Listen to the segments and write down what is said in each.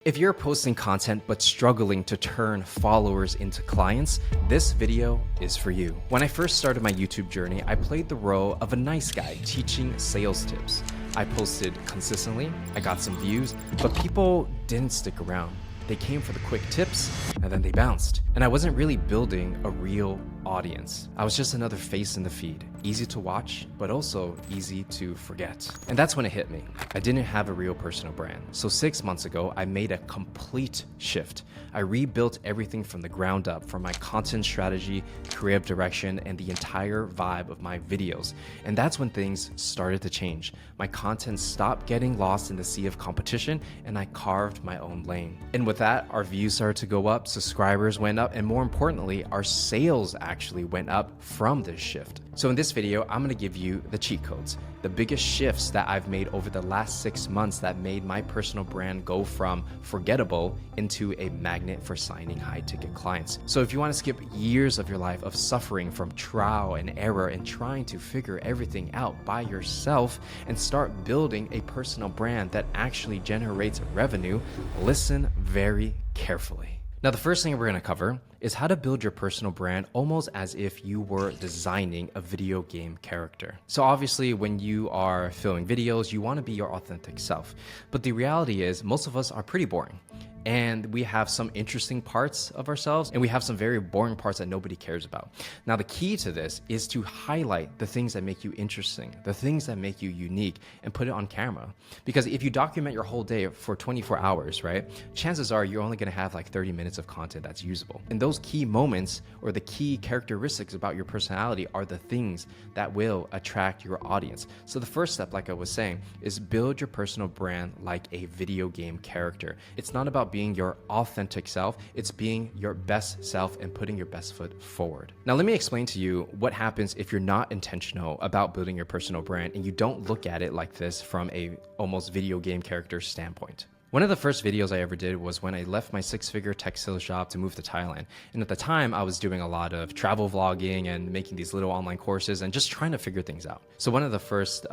If you're posting content but struggling to turn followers into clients, this video is for you. When I first started my YouTube journey, I played the role of a nice guy teaching sales tips. I posted consistently, I got some views, but people didn't stick around. They came for the quick tips and then they bounced. And I wasn't really building a real audience. I was just another face in the feed. Easy to watch, but also easy to forget. And that's when it hit me. I didn't have a real personal brand. So 6 months ago, I made a complete shift. I rebuilt everything from the ground up, from my content strategy, creative direction, and the entire vibe of my videos. And that's when things started to change. My content stopped getting lost in the sea of competition, and I carved my own lane. And with that, our views started to go up, subscribers went up, and more importantly, our sales actually went up from this shift. So in this video, I'm gonna give you the cheat codes, the biggest shifts that I've made over the last 6 months that made my personal brand go from forgettable into a magnet for signing high-ticket clients. So if you wanna skip years of your life of suffering from trial and error and trying to figure everything out by yourself and start building a personal brand that actually generates revenue, listen very carefully. Now, the first thing we're going to cover is how to build your personal brand almost as if you were designing a video game character. So obviously, when you are filming videos, you want to be your authentic self. But the reality is most of us are pretty boring. And we have some interesting parts of ourselves and we have some very boring parts that nobody cares about. Now, the key to this is to highlight the things that make you interesting, the things that make you unique, and put it on camera. Because if you document your whole day for 24 hours, right, chances are you're only gonna have like 30 minutes of content that's usable. And those key moments or the key characteristics about your personality are the things that will attract your audience. So the first step, like I was saying, is build your personal brand like a video game character. It's not about being your authentic self, it's being your best self and putting your best foot forward. Now, let me explain to you what happens if you're not intentional about building your personal brand and you don't look at it like this from a almost video game character standpoint. One of the first videos I ever did was when I left my 6-figure tech sales job to move to Thailand. And at the time, I was doing a lot of travel vlogging and making these little online courses and just trying to figure things out. So one of the first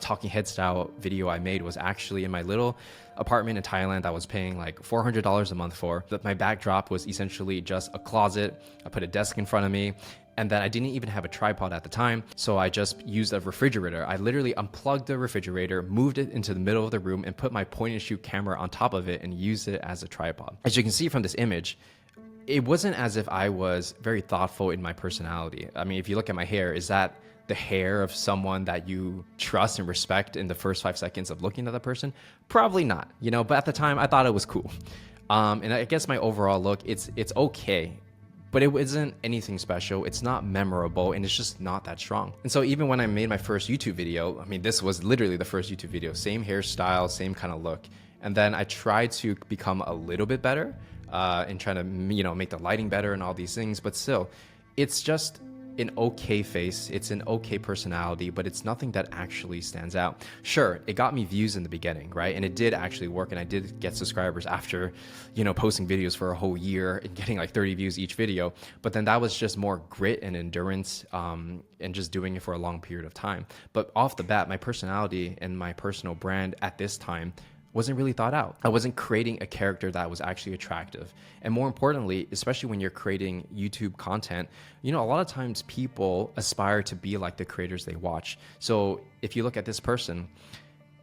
talking head style video I made was actually in my little apartment in Thailand that I was paying like $400 a month for. But my backdrop was essentially just a closet. I put a desk in front of me. And then I didn't even have a tripod at the time, so I just used a refrigerator. I literally unplugged the refrigerator, moved it into the middle of the room, and put my point and shoot camera on top of it and used it as a tripod. As you can see from this image, it wasn't as if I was very thoughtful in my personality. I mean, if you look at my hair, is that the hair of someone that you trust and respect in the first 5 seconds of looking at that person? Probably not, but at the time I thought it was cool. And I guess my overall look, it's okay. But it isn't anything special, it's not memorable, and it's just not that strong. And so even when I made my first YouTube video, I mean, this was literally the first YouTube video, same hairstyle, same kind of look. And then I tried to become a little bit better and trying to, make the lighting better and all these things, but still, it's just an okay face, it's an okay personality, but it's nothing that actually stands out. Sure, it got me views in the beginning, right? And it did actually work, and I did get subscribers after, posting videos for a whole year and getting like 30 views each video. But then that was just more grit and endurance and just doing it for a long period of time. But off the bat, my personality and my personal brand at this time wasn't really thought out. I wasn't creating a character that was actually attractive. And more importantly, especially when you're creating YouTube content, a lot of times people aspire to be like the creators they watch. So if you look at this person,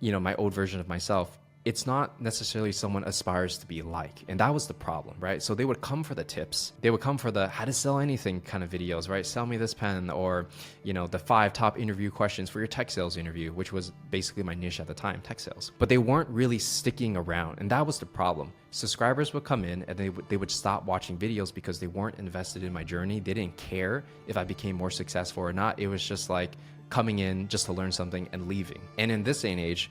my old version of myself, it's not necessarily someone aspires to be like. And that was the problem, right? So they would come for the tips. They would come for the how to sell anything kind of videos, right? Sell me this pen, or, the 5 top interview questions for your tech sales interview, which was basically my niche at the time, tech sales. But they weren't really sticking around. And that was the problem. Subscribers would come in and they would stop watching videos because they weren't invested in my journey. They didn't care if I became more successful or not. It was just like coming in just to learn something and leaving. And in this day and age,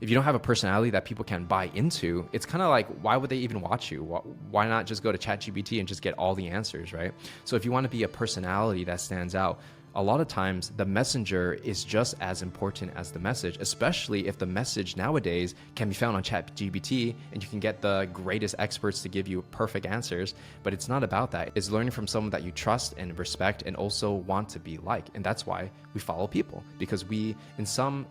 if you don't have a personality that people can buy into, it's kind of like, why would they even watch you? Why not just go to ChatGPT and just get all the answers, right? So if you want to be a personality that stands out, a lot of times the messenger is just as important as the message, especially if the message nowadays can be found on ChatGPT and you can get the greatest experts to give you perfect answers. But it's not about that. It's learning from someone that you trust and respect and also want to be like. And that's why we follow people, because we, in some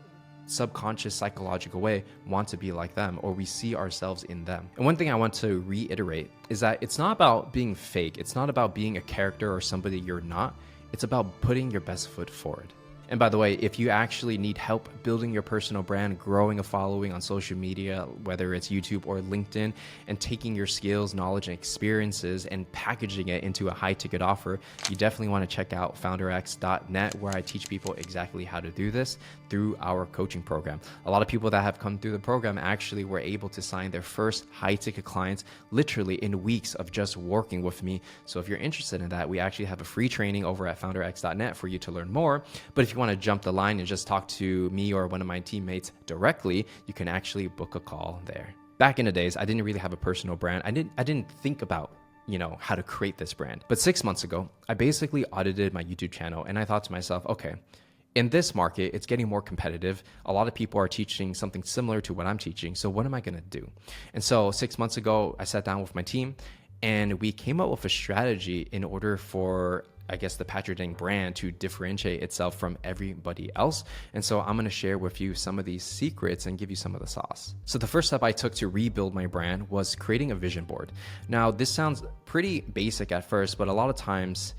subconscious psychological way want to be like them, or we see ourselves in them. And one thing I want to reiterate is that it's not about being fake. It's not about being a character or somebody you're not. It's about putting your best foot forward. And by the way, if you actually need help building your personal brand, growing a following on social media, whether it's YouTube or LinkedIn, and taking your skills, knowledge, and experiences and packaging it into a high ticket offer, you definitely want to check out founderx.net, where I teach people exactly how to do this through our coaching program. A lot of people that have come through the program actually were able to sign their first high ticket clients literally in weeks of just working with me. So if you're interested in that, we actually have a free training over at founderx.net for you to learn more. But if you want to jump the line and just talk to me or one of my teammates directly, you can actually book a call there. Back in the days, I didn't really have a personal brand. I didn't think about how to create this brand. But 6 months ago, I basically audited my YouTube channel and I thought to myself, okay, in this market, it's getting more competitive. A lot of people are teaching something similar to what I'm teaching. So what am I going to do? And so 6 months ago, I sat down with my team and we came up with a strategy in order for, I guess, the Patrick Dang brand to differentiate itself from everybody else. And so I'm going to share with you some of these secrets and give you some of the sauce. So the first step I took to rebuild my brand was creating a vision board. Now, this sounds pretty basic at first, but a lot of times,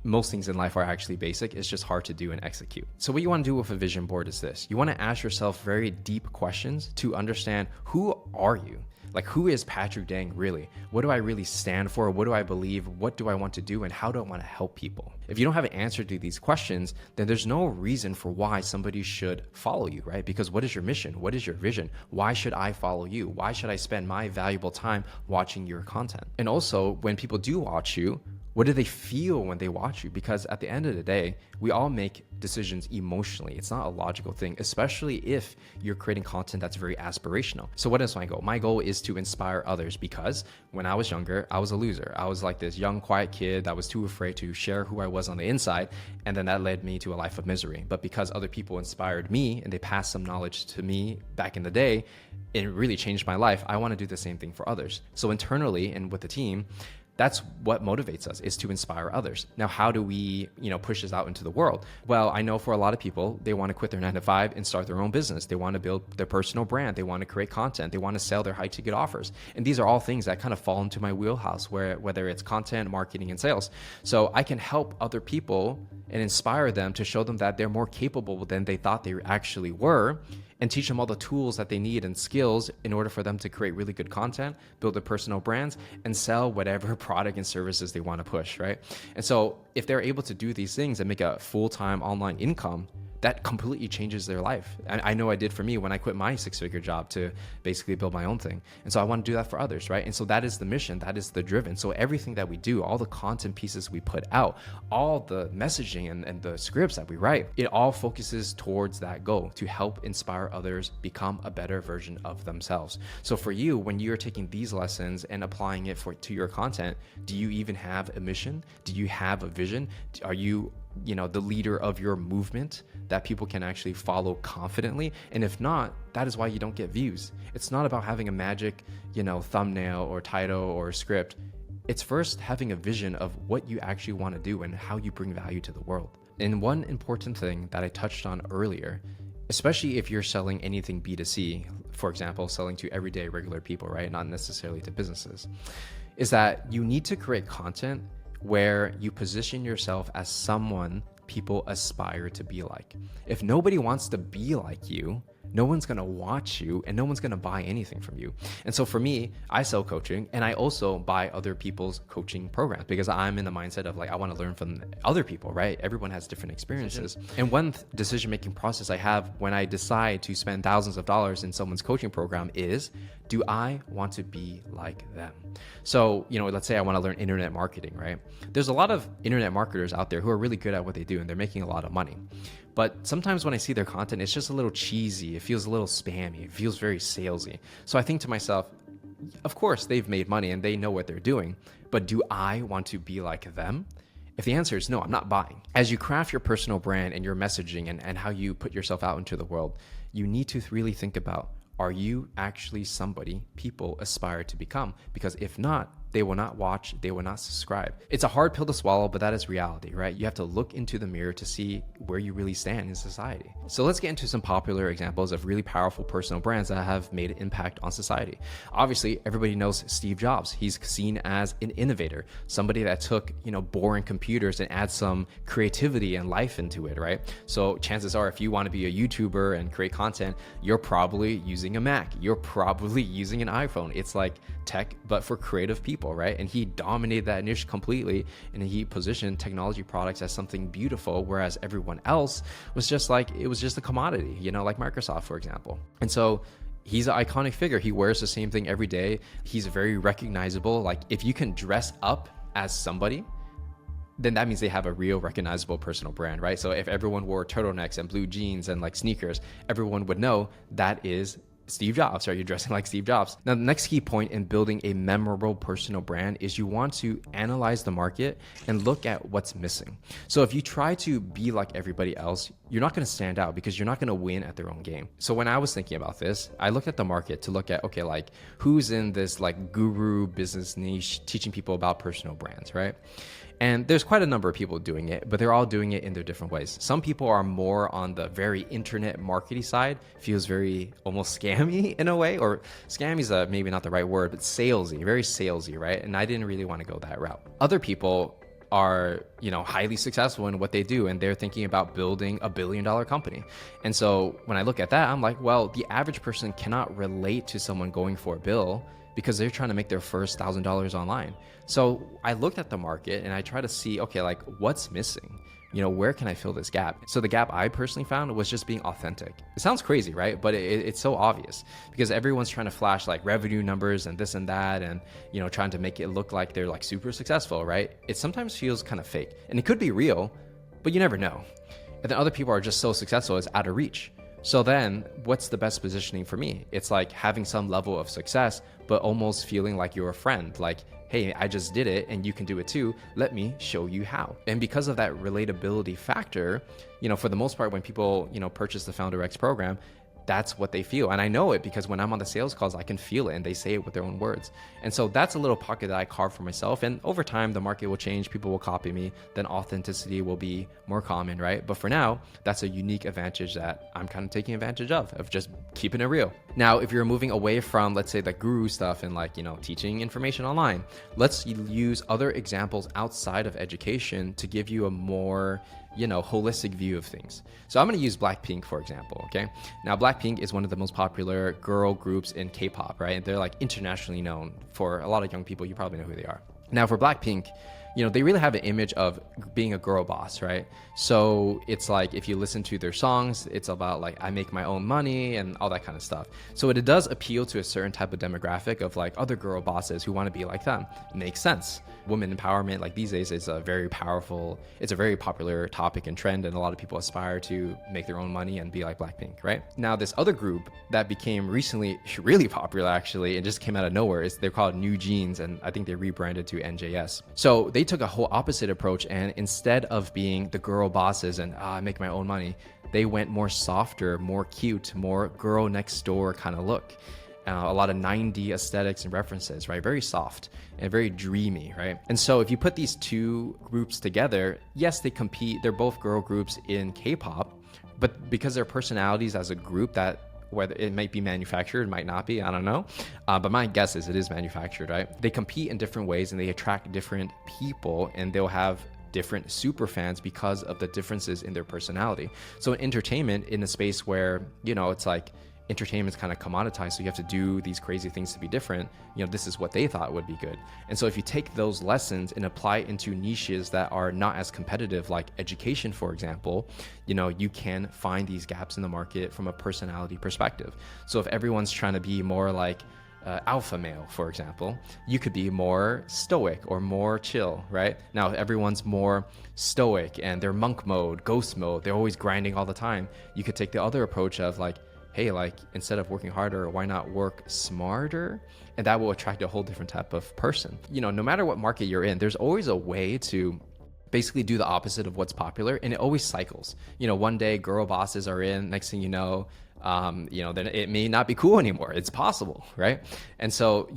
most things in life are actually basic. It's just hard to do and execute. So what you want to do with a vision board is this. You want to ask yourself very deep questions to understand, who are you? Like, who is Patrick Dang really? What do I really stand for? What do I believe? What do I want to do? And how do I want to help people? If you don't have an answer to these questions, then there's no reason for why somebody should follow you, right? Because what is your mission? What is your vision? Why should I follow you? Why should I spend my valuable time watching your content? And also, when people do watch you, what do they feel when they watch you? Because at the end of the day, we all make decisions emotionally. It's not a logical thing, especially if you're creating content that's very aspirational. So what is my goal? My goal is to inspire others, because when I was younger, I was a loser. I was like this young, quiet kid that was too afraid to share who I was on the inside. And then that led me to a life of misery. But because other people inspired me and they passed some knowledge to me back in the day, it really changed my life. I want to do the same thing for others. So internally and with the team, that's what motivates us, is to inspire others. Now, how do we, push this out into the world? Well, I know for a lot of people, they want to quit their 9-to-5 and start their own business. They want to build their personal brand. They want to create content. They want to sell their high ticket offers. And these are all things that kind of fall into my wheelhouse, whether it's content, marketing, and sales. So I can help other people and inspire them to show them that they're more capable than they thought they actually were, and teach them all the tools that they need and skills in order for them to create really good content, build their personal brands, and sell whatever product and services they want to push, right? And so if they're able to do these things and make a full-time online income, that completely changes their life. And I know I did for me when I quit my 6-figure job to basically build my own thing. And so I want to do that for others, right? And so that is the mission, that is the driven. So everything that we do, all the content pieces we put out, all the messaging and the scripts that we write, it all focuses towards that goal, to help inspire others become a better version of themselves. So for you, when you're taking these lessons and applying it to your content, do you even have a mission? Do you have a vision? Are you the leader of your movement that people can actually follow confidently? And if not, that is why you don't get views. It's not about having a magic, thumbnail or title or script. It's first having a vision of what you actually want to do and how you bring value to the world. And one important thing that I touched on earlier, especially if you're selling anything B2C, for example, selling to everyday regular people, right? Not necessarily to businesses, is that you need to create content where you position yourself as someone people aspire to be like. If nobody wants to be like you, no one's going to watch you and no one's going to buy anything from you. And so for me, I sell coaching and I also buy other people's coaching programs because I'm in the mindset of I want to learn from other people, right? Everyone has different experiences. And one decision-making process I have when I decide to spend thousands of dollars in someone's coaching program is, do I want to be like them? So, let's say I want to learn internet marketing, right? There's a lot of internet marketers out there who are really good at what they do and they're making a lot of money. But sometimes when I see their content, it's just a little cheesy. It feels a little spammy. It feels very salesy. So I think to myself, of course they've made money and they know what they're doing, but do I want to be like them? If the answer is no, I'm not buying. As you craft your personal brand and your messaging and how you put yourself out into the world, you need to really think about, are you actually somebody people aspire to become? Because if not, they will not watch, they will not subscribe. It's a hard pill to swallow, but that is reality, right? You have to look into the mirror to see where you really stand in society. So let's get into some popular examples of really powerful personal brands that have made an impact on society. Obviously, everybody knows Steve Jobs. He's seen as an innovator, somebody that took, boring computers and add some creativity and life into it, right? So chances are, if you want to be a YouTuber and create content, you're probably using a Mac. You're probably using an iPhone. It's like tech, but for creative people, right? And he dominated that niche completely, and he positioned technology products as something beautiful, whereas everyone else was just like, it was just a commodity, like Microsoft, for example. And so he's an iconic figure. He wears the same thing every day. He's very recognizable. Like, if you can dress up as somebody, then that means they have a real recognizable personal brand, right? So if everyone wore turtlenecks and blue jeans and like sneakers, everyone would know that is Steve Jobs, right? You're dressing like Steve Jobs. Now, the next key point in building a memorable personal brand is you want to analyze the market and look at what's missing. So if you try to be like everybody else, you're not going to stand out because you're not going to win at their own game. So when I was thinking about this, I looked at the market to look at, okay, like who's in this like guru business niche teaching people about personal brands, right? And there's quite a number of people doing it, but they're all doing it in their different ways. Some people are more on the very internet marketing side, feels very almost scammy in a way, or scammy is maybe not the right word, but salesy, very salesy, right? And I didn't really want to go that route. Other people are, highly successful in what they do, and they're thinking about building a $1 billion company. And so when I look at that, I'm like, well, the average person cannot relate to someone going for a bill because they're trying to make their first $1,000 online. So I looked at the market and I try to see, okay, like what's missing? Where can I fill this gap? So the gap I personally found was just being authentic. It sounds crazy, right? But it's so obvious because everyone's trying to flash like revenue numbers and this and that, and trying to make it look like they're like super successful, right? It sometimes feels kind of fake, and it could be real, but you never know. And then other people are just so successful, it's out of reach. So then what's the best positioning for me? It's like having some level of success, but almost feeling like you're a friend. Like, hey, I just did it and you can do it too. Let me show you how. And because of that relatability factor, for the most part, when people, purchase the Founder X program, that's what they feel. And I know it because when I'm on the sales calls, I can feel it and they say it with their own words. And so that's a little pocket that I carved for myself. And over time, the market will change. People will copy me. Then authenticity will be more common, right? But for now, that's a unique advantage that I'm kind of taking advantage of just keeping it real. Now, if you're moving away from, let's say, the guru stuff and like, teaching information online, let's use other examples outside of education to give you a more holistic view of things. So I'm going to use Blackpink, for example, okay? Now, Blackpink is one of the most popular girl groups in K-pop, right? And they're like internationally known. For a lot of young people, you probably know who they are. Now, for Blackpink, they really have an image of being a girl boss, right? So it's like, if you listen to their songs, it's about like, I make my own money and all that kind of stuff. So it does appeal to a certain type of demographic of like other girl bosses who want to be like them. Makes sense. Women empowerment, like these days, is a very powerful, it's a very popular topic and trend, and a lot of people aspire to make their own money and be like Blackpink, right? Now, this other group that became recently really popular, actually, and just came out of nowhere, they're called New Jeans, and I think they rebranded to NJS. So they took a whole opposite approach, and instead of being the girl bosses and I make my own money, they went more softer, more cute, more girl next door kind of look. A lot of 90s aesthetics and references, right? Very soft and very dreamy, right? And so if you put these two groups together, yes, they compete. They're both girl groups in K-pop, but because their personalities as a group, that whether it might be manufactured, it might not be, I don't know. But my guess is it is manufactured, right? They compete in different ways and they attract different people, and they'll have different super fans because of the differences in their personality. So in entertainment, in a space where, it's like, entertainment's kind of commoditized, so you have to do these crazy things to be different. This is what they thought would be good. And so if you take those lessons and apply it into niches that are not as competitive, like education, for example, you can find these gaps in the market from a personality perspective. So if everyone's trying to be more like alpha male, for example, you could be more stoic or more chill, right? Now, if everyone's more stoic and they're monk mode, ghost mode, they're always grinding all the time, you could take the other approach of like, hey, like instead of working harder, why not work smarter? And that will attract a whole different type of person. No matter what market you're in, there's always a way to basically do the opposite of what's popular, and it always cycles. One day girl bosses are in, next thing you know, then it may not be cool anymore. It's possible, right? And so,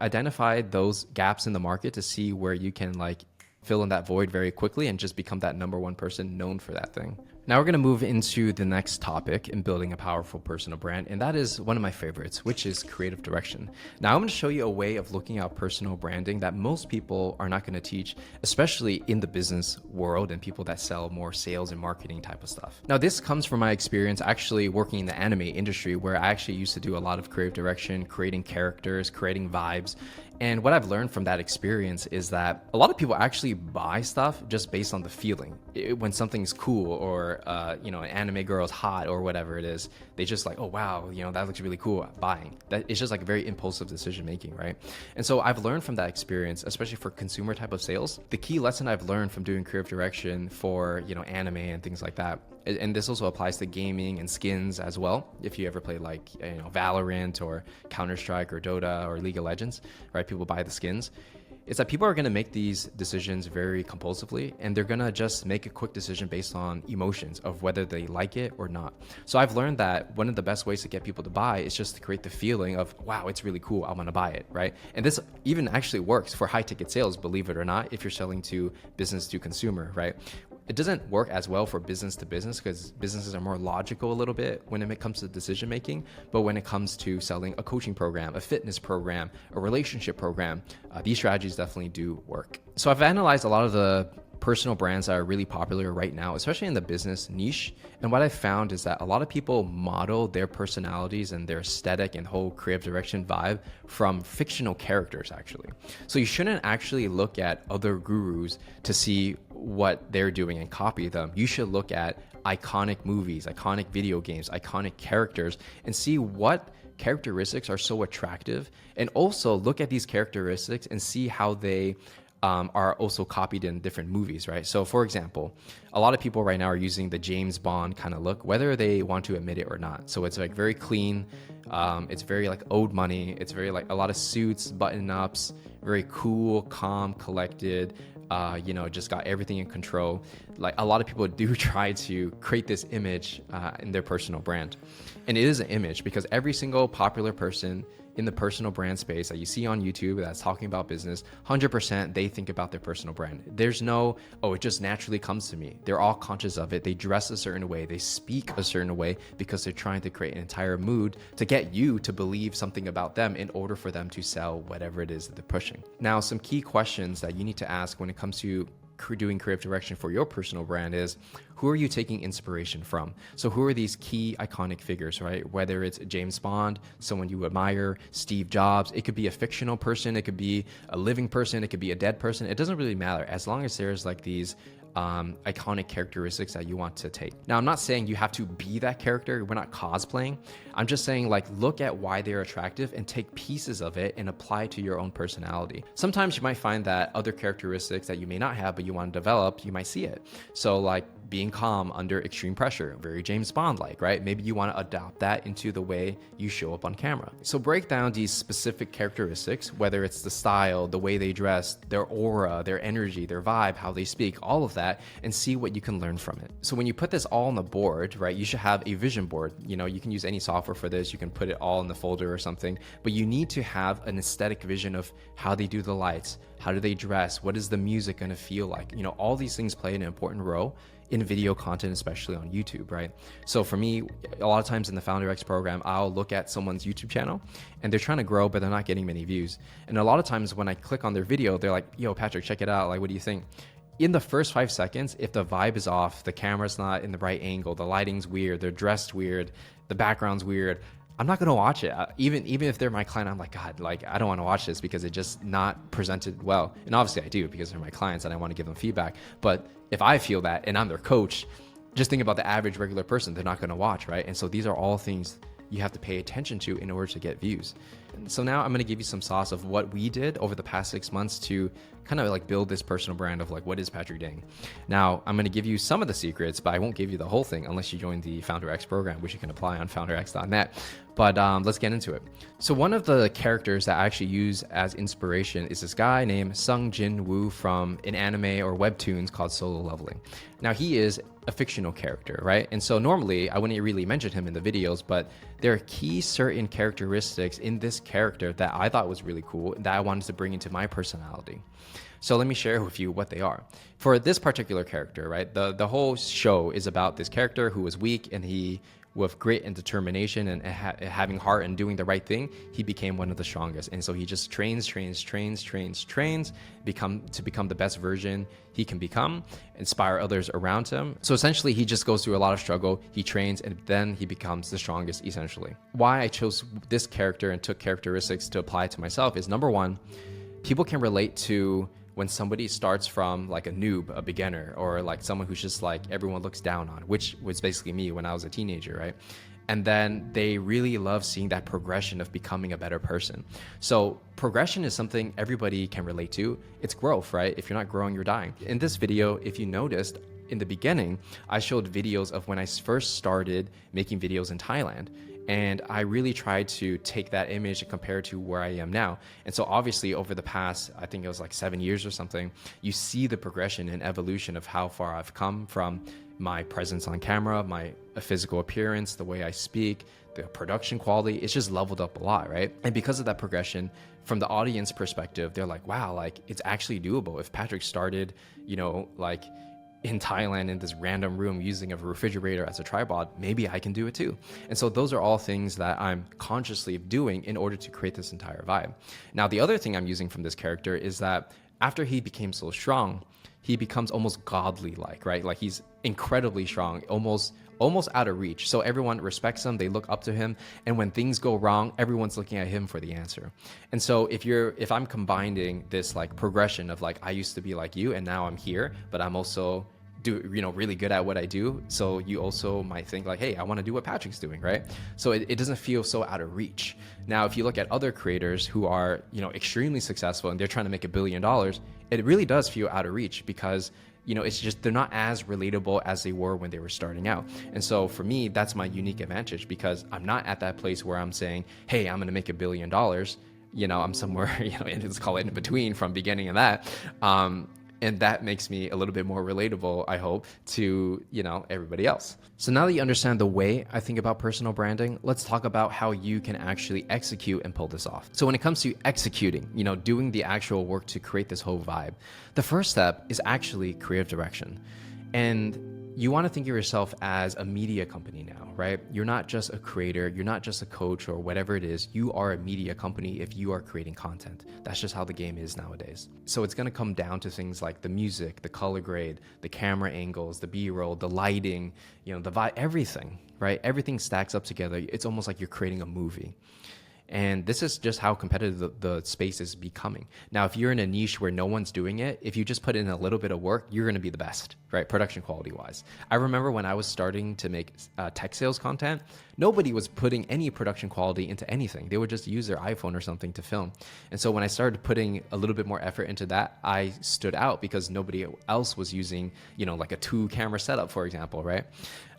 identify those gaps in the market to see where you can like fill in that void very quickly and just become that number one person known for that thing. Now we're going to move into the next topic in building a powerful personal brand, and that is one of my favorites, which is creative direction. Now I'm going to show you a way of looking at personal branding that most people are not going to teach, especially in the business world and people that sell more sales and marketing type of stuff. Now this comes from my experience actually working in the anime industry, where I actually used to do a lot of creative direction, creating characters, creating vibes. And what I've learned from that experience is that a lot of people actually buy stuff just based on the feeling. When something's cool or, an anime girl's hot or whatever it is, they just like, oh, wow, that looks really cool, buying. That it's just like very impulsive decision making, right? And so I've learned from that experience, especially for consumer type of sales, the key lesson I've learned from doing creative direction for, anime and things like that, and this also applies to gaming and skins as well. If you ever play like, Valorant or Counter-Strike or Dota or League of Legends, right? People buy the skins. It's that people are going to make these decisions very compulsively, and they're going to just make a quick decision based on emotions of whether they like it or not. So I've learned that one of the best ways to get people to buy is just to create the feeling of, wow, it's really cool, I'm going to buy it, right? And this even actually works for high ticket sales, believe it or not, if you're selling to business to consumer, right? It doesn't work as well for business to business because businesses are more logical a little bit when it comes to decision making. But when it comes to selling a coaching program, a fitness program, a relationship program, these strategies definitely do work. So I've analyzed a lot of the personal brands that are really popular right now, especially in the business niche. And what I found is that a lot of people model their personalities and their aesthetic and whole creative direction vibe from fictional characters, actually. So you shouldn't actually look at other gurus to see what they're doing and copy them. You should look at iconic movies, iconic video games, iconic characters, and see what characteristics are so attractive. And also look at these characteristics and see how they are also copied in different movies, right? So for example, a lot of people right now are using the James Bond kind of look, whether they want to admit it or not. So it's like very clean. It's very like old money. It's very like a lot of suits, button ups, very cool, calm, collected, just got everything in control. Like a lot of people do try to create this image in their personal brand. And it is an image because every single popular person in the personal brand space that you see on YouTube that's talking about business, 100% they think about their personal brand. There's no, it just naturally comes to me. They're all conscious of it. They dress a certain way. They speak a certain way because they're trying to create an entire mood to get you to believe something about them in order for them to sell whatever it is that they're pushing. Now, some key questions that you need to ask when it comes to doing creative direction for your personal brand is, who are you taking inspiration from? So who are these key iconic figures, right? Whether it's James Bond, someone you admire, Steve Jobs, it could be a fictional person, it could be a living person, it could be a dead person. It doesn't really matter as long as there's like these iconic characteristics that you want to take. Now, I'm not saying you have to be that character. We're not cosplaying. I'm just saying like, look at why they're attractive and take pieces of it and apply it to your own personality. Sometimes you might find that other characteristics that you may not have, but you want to develop, you might see it. So like being calm under extreme pressure, very James Bond-like, right? Maybe you want to adopt that into the way you show up on camera. So break down these specific characteristics, whether it's the style, the way they dress, their aura, their energy, their vibe, how they speak, all of that, and see what you can learn from it. So when you put this all on the board, right, you should have a vision board. You can use any software for this. You can put it all in the folder or something, but you need to have an aesthetic vision of how they do the lights, how do they dress, what is the music going to feel like? All these things play an important role in video content, especially on YouTube, right? So for me, a lot of times in the Founder X program, I'll look at someone's YouTube channel and they're trying to grow, but they're not getting many views. And a lot of times when I click on their video, they're like, yo, Patrick, check it out. Like, what do you think? In the first 5 seconds, if the vibe is off, the camera's not in the right angle, the lighting's weird, they're dressed weird, the background's weird, I'm not going to watch it. Even if they're my client, I'm like, God, like, I don't want to watch this because it's just not presented well. And obviously I do because they're my clients and I want to give them feedback. But if I feel that and I'm their coach, just think about the average regular person, they're not going to watch, right? And so these are all things you have to pay attention to in order to get views. So now I'm going to give you some sauce of what we did over the past 6 months to kind of like build this personal brand of like, what is Patrick Dang? Now, I'm going to give you some of the secrets, but I won't give you the whole thing unless you join the FounderX program, which you can apply on founderx.net. But let's get into it. So one of the characters that I actually use as inspiration is this guy named Sung Jin Woo from an anime or webtoons called Solo Leveling. Now, he is a fictional character, right? And so normally I wouldn't really mention him in the videos, but there are key certain characteristics in this character that I thought was really cool that I wanted to bring into my personality. So let me share with you what they are. For this particular character, right, the whole show is about this character who was weak, and he, with grit and determination and having heart and doing the right thing, he became one of the strongest. And so he just trains, to become the best version he can become, inspire others around him. So essentially, he just goes through a lot of struggle, he trains, and then he becomes the strongest, essentially. Why I chose this character and took characteristics to apply to myself is, number one, people can relate to when somebody starts from like a noob, a beginner, or like someone who's just like everyone looks down on, which was basically me when I was a teenager, right? And then they really love seeing that progression of becoming a better person. So progression is something everybody can relate to. It's growth, right? If you're not growing, you're dying. In this video, if you noticed, in the beginning, I showed videos of when I first started making videos in Thailand. And I really tried to take that image and compare it to where I am now. And so obviously over the past, I think it was like 7 years or something, you see the progression and evolution of how far I've come from my presence on camera, my physical appearance, the way I speak, the production quality. It's just leveled up a lot, right? And because of that progression, from the audience perspective, they're like, wow, like it's actually doable. If Patrick started, you know, like in Thailand in this random room using a refrigerator as a tripod, maybe I can do it too. And so those are all things that I'm consciously doing in order to create this entire vibe. Now, the other thing I'm using from this character is that after he became so strong, he becomes almost godly like, right? Like he's incredibly strong, almost out of reach. So everyone respects him, they look up to him, and when things go wrong, everyone's looking at him for the answer. And so if I'm combining this like progression of like, I used to be like you and now I'm here, but I'm also really good at what I do. So you also might think like, hey, I want to do what Patrick's doing, right? So it doesn't feel so out of reach. Now, if you look at other creators who are, extremely successful and they're trying to make $1 billion, it really does feel out of reach because it's just they're not as relatable as they were when they were starting out. And so for me, that's my unique advantage because I'm not at that place where I'm saying, hey, I'm going to make $1 billion. I'm somewhere, let's call it in between from beginning of that. And that makes me a little bit more relatable, I hope, to, everybody else. So now that you understand the way I think about personal branding, let's talk about how you can actually execute and pull this off. So when it comes to executing, doing the actual work to create this whole vibe, the first step is actually creative direction. And you want to think of yourself as a media company now, right? You're not just a creator, you're not just a coach or whatever it is. You are a media company if you are creating content. That's just how the game is nowadays. So it's going to come down to things like the music, the color grade, the camera angles, the B-roll, the lighting, the vibe, everything, right? Everything stacks up together. It's almost like you're creating a movie. And this is just how competitive the space is becoming. Now, if you're in a niche where no one's doing it, if you just put in a little bit of work, you're going to be the best, right? Production quality wise. I remember when I was starting to make tech sales content, nobody was putting any production quality into anything. They would just use their iPhone or something to film. And so when I started putting a little bit more effort into that, I stood out because nobody else was using, like a 2-camera setup, for example, right?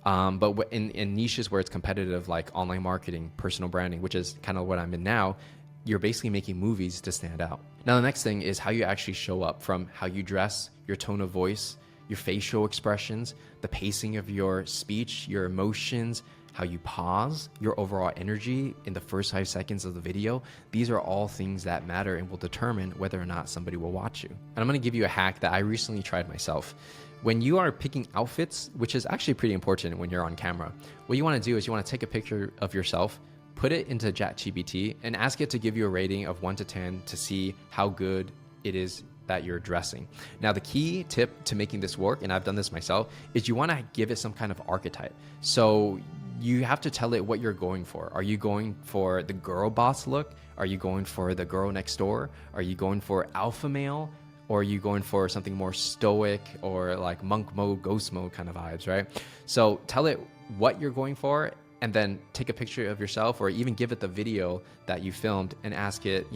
But in niches where it's competitive, like online marketing, personal branding, which is kind of what I'm in now, you're basically making movies to stand out. Now, the next thing is how you actually show up, from how you dress, your tone of voice, your facial expressions, the pacing of your speech, your emotions, how you pause, your overall energy in the first 5 seconds of the video. These are all things that matter and will determine whether or not somebody will watch you. And I'm going to give you a hack that I recently tried myself. When you are picking outfits, which is actually pretty important when you're on camera, what you want to do is you want to take a picture of yourself, put it into ChatGPT, and ask it to give you a rating of 1 to 10 to see how good it is that you're dressing. Now, the key tip to making this work, and I've done this myself, is you want to give it some kind of archetype. So you have to tell it what you're going for. Are you going for the girl boss look? Are you going for the girl next door? Are you going for alpha male? Or are you going for something more stoic or like monk mode, ghost mode kind of vibes, right? So tell it what you're going for and then take a picture of yourself or even give it the video that you filmed and ask it,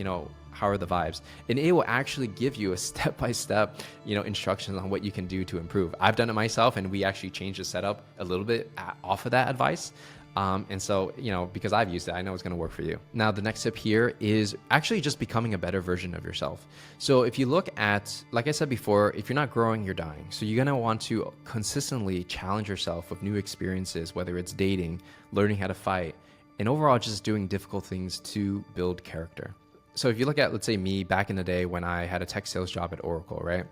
how are the vibes? And it will actually give you a step-by-step, instructions on what you can do to improve. I've done it myself, and we actually changed the setup a little bit off of that advice. And so, because I've used it, I know it's going to work for you. Now, the next tip here is actually just becoming a better version of yourself. So if you look at, like I said before, if you're not growing, you're dying. So you're going to want to consistently challenge yourself with new experiences, whether it's dating, learning how to fight, and overall just doing difficult things to build character. So if you look at, let's say me back in the day when I had a tech sales job at Oracle, right?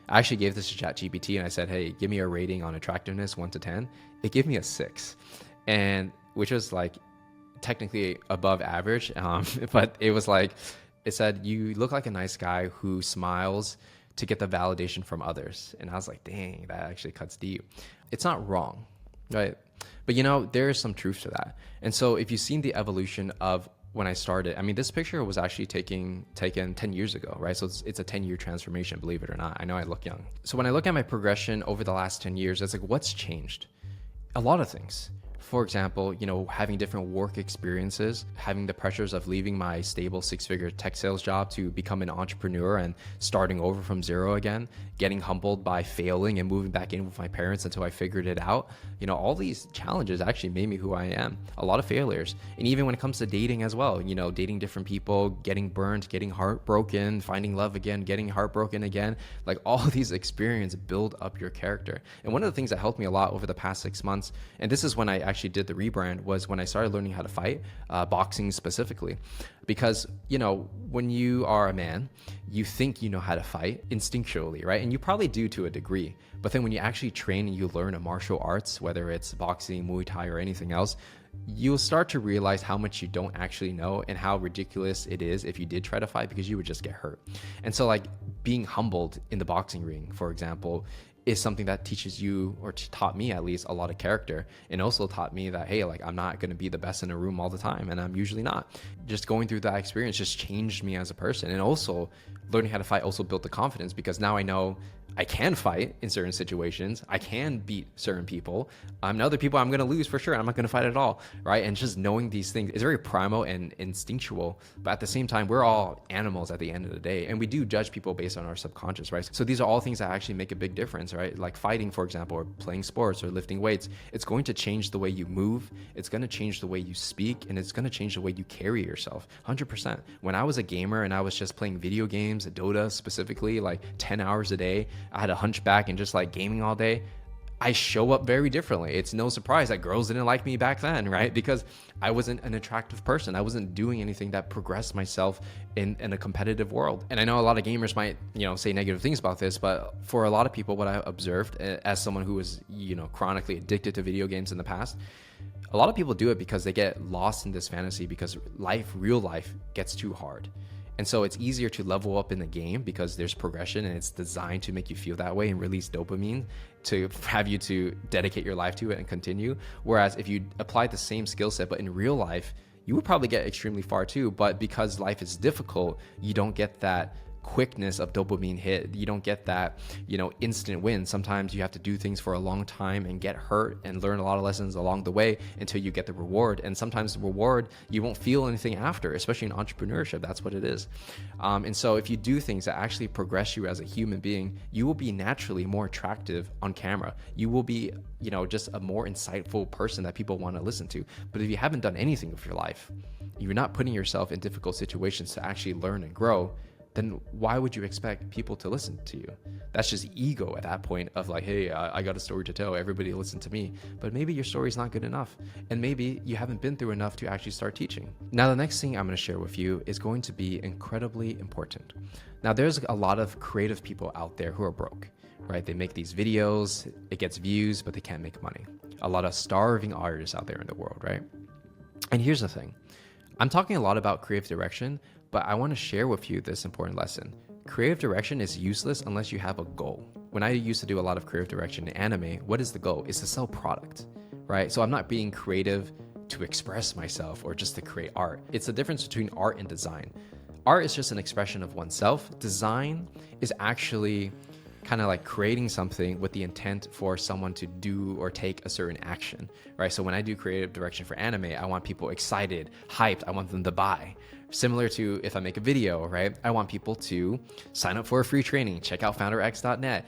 I actually gave this to ChatGPT and I said, hey, give me a rating on attractiveness, 1 to 10. It gave me a 6. And which was like technically above average. But it was like, it said, you look like a nice guy who smiles to get the validation from others. And I was like, dang, that actually cuts deep. It's not wrong, right? But there is some truth to that. And so if you've seen the evolution of when I started, I mean, this picture was actually taken 10 years ago, right? So it's a 10-year transformation, believe it or not. I know I look young. So when I look at my progression over the last 10 years, it's like, what's changed? A lot of things. For example, having different work experiences, having the pressures of leaving my stable 6-figure tech sales job to become an entrepreneur and starting over from zero again, getting humbled by failing and moving back in with my parents until I figured it out. All these challenges actually made me who I am. A lot of failures. And even when it comes to dating as well, dating different people, getting burned, getting heartbroken, finding love again, getting heartbroken again, like all of these experiences build up your character. And one of the things that helped me a lot over the past 6 months, and this is when I actually did the rebrand, was when I started learning how to fight, boxing specifically. Because, when you are a man, you think you know how to fight instinctually, right? And you probably do to a degree. But then when you actually train and you learn a martial arts, whether it's boxing, Muay Thai, or anything else, you'll start to realize how much you don't actually know and how ridiculous it is if you did try to fight, because you would just get hurt. And so like being humbled in the boxing ring, for example, is something that teaches you, or taught me at least, a lot of character, and also taught me that, hey, like I'm not going to be the best in a room all the time, and I'm usually not. Just going through that experience just changed me as a person. And also learning how to fight also built the confidence, because now I know I can fight in certain situations. I can beat certain people. Other people I'm going to lose for sure. I'm not going to fight at all, right? And just knowing these things is very primal and instinctual. But at the same time, we're all animals at the end of the day. And we do judge people based on our subconscious, right? So these are all things that actually make a big difference, right? Like fighting, for example, or playing sports or lifting weights. It's going to change the way you move. It's going to change the way you speak. And it's going to change the way you carry yourself, 100%. When I was a gamer and I was just playing video games, Dota specifically, like 10 hours a day, I had a hunchback and just like gaming all day, I show up very differently. It's no surprise that girls didn't like me back then, right? Because I wasn't an attractive person. I wasn't doing anything that progressed myself in a competitive world. And I know a lot of gamers might, say negative things about this, but for a lot of people, what I observed as someone who was, chronically addicted to video games in the past, a lot of people do it because they get lost in this fantasy, because real life gets too hard. And so it's easier to level up in the game because there's progression, and it's designed to make you feel that way and release dopamine to have you to dedicate your life to it and continue. Whereas if you apply the same skill set, but in real life, you would probably get extremely far too. But because life is difficult, you don't get that quickness of dopamine hit. You don't get that, instant win. Sometimes you have to do things for a long time and get hurt and learn a lot of lessons along the way until you get the reward. And sometimes the reward, you won't feel anything after, especially in entrepreneurship. That's what it is. And so if you do things that actually progress you as a human being, you will be naturally more attractive on camera. You will be, just a more insightful person that people want to listen to. But if you haven't done anything with your life, you're not putting yourself in difficult situations to actually learn and grow, then why would you expect people to listen to you? That's just ego at that point of like, hey, I got a story to tell. Everybody listen to me. But maybe your story's not good enough. And maybe you haven't been through enough to actually start teaching. Now, the next thing I'm going to share with you is going to be incredibly important. Now, there's a lot of creative people out there who are broke, right? They make these videos, it gets views, but they can't make money. A lot of starving artists out there in the world, right? And here's the thing. I'm talking a lot about creative direction, but I want to share with you this important lesson. Creative direction is useless unless you have a goal. When I used to do a lot of creative direction in anime, what is the goal? It's to sell product, right? So I'm not being creative to express myself or just to create art. It's the difference between art and design. Art is just an expression of oneself. Design is actually kind of like creating something with the intent for someone to do or take a certain action, right? So when I do creative direction for anime, I want people excited, hyped, I want them to buy. Similar to if I make a video, right? I want people to sign up for a free training, check out founderx.net,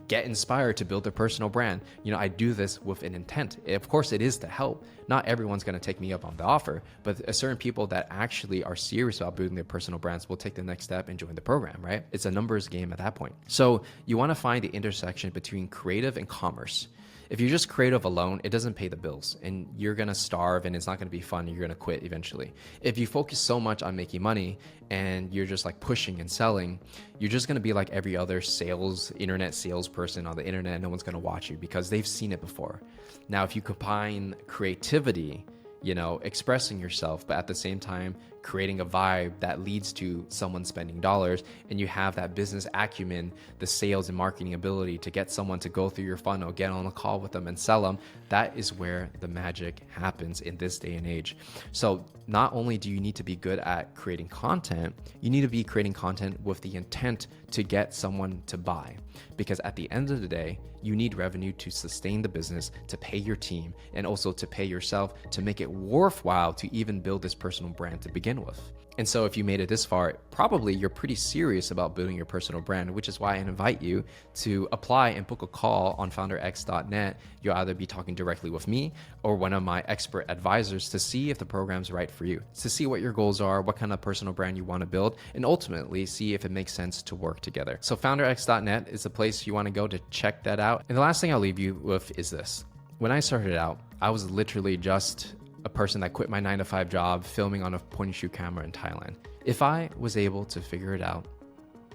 get inspired to build their personal brand. You know, I do this with an intent. Of course, it is to help. Not everyone's going to take me up on the offer, but certain people that actually are serious about building their personal brands will take the next step and join the program, right? It's a numbers game at that point. So you want to find the intersection between creative and commerce. If you're just creative alone, it doesn't pay the bills and you're going to starve and it's not going to be fun. You're going to quit eventually. If you focus so much on making money and you're just like pushing and selling, you're just going to be like every other internet salesperson on the internet. No one's going to watch you because they've seen it before. Now, if you combine creativity, you know, expressing yourself, but at the same time, creating a vibe that leads to someone spending dollars, and you have that business acumen, the sales and marketing ability to get someone to go through your funnel, get on a call with them and sell them, that is where the magic happens in this day and age. So not only do you need to be good at creating content, you need to be creating content with the intent to get someone to buy. Because at the end of the day, you need revenue to sustain the business, to pay your team, and also to pay yourself to make it worthwhile to even build this personal brand to begin with. And so if you made it this far, probably you're pretty serious about building your personal brand, which is why I invite you to apply and book a call on founderx.net. You'll either be talking directly with me or one of my expert advisors to see if the program's right for you, to see what your goals are, what kind of personal brand you want to build, and ultimately see if it makes sense to work together. So founderx.net is the place you want to go to check that out. And the last thing I'll leave you with is this. When I started out, I was literally just a person that quit my 9-to-5 job filming on a point and shoot camera in Thailand. If I was able to figure it out,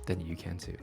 then you can too.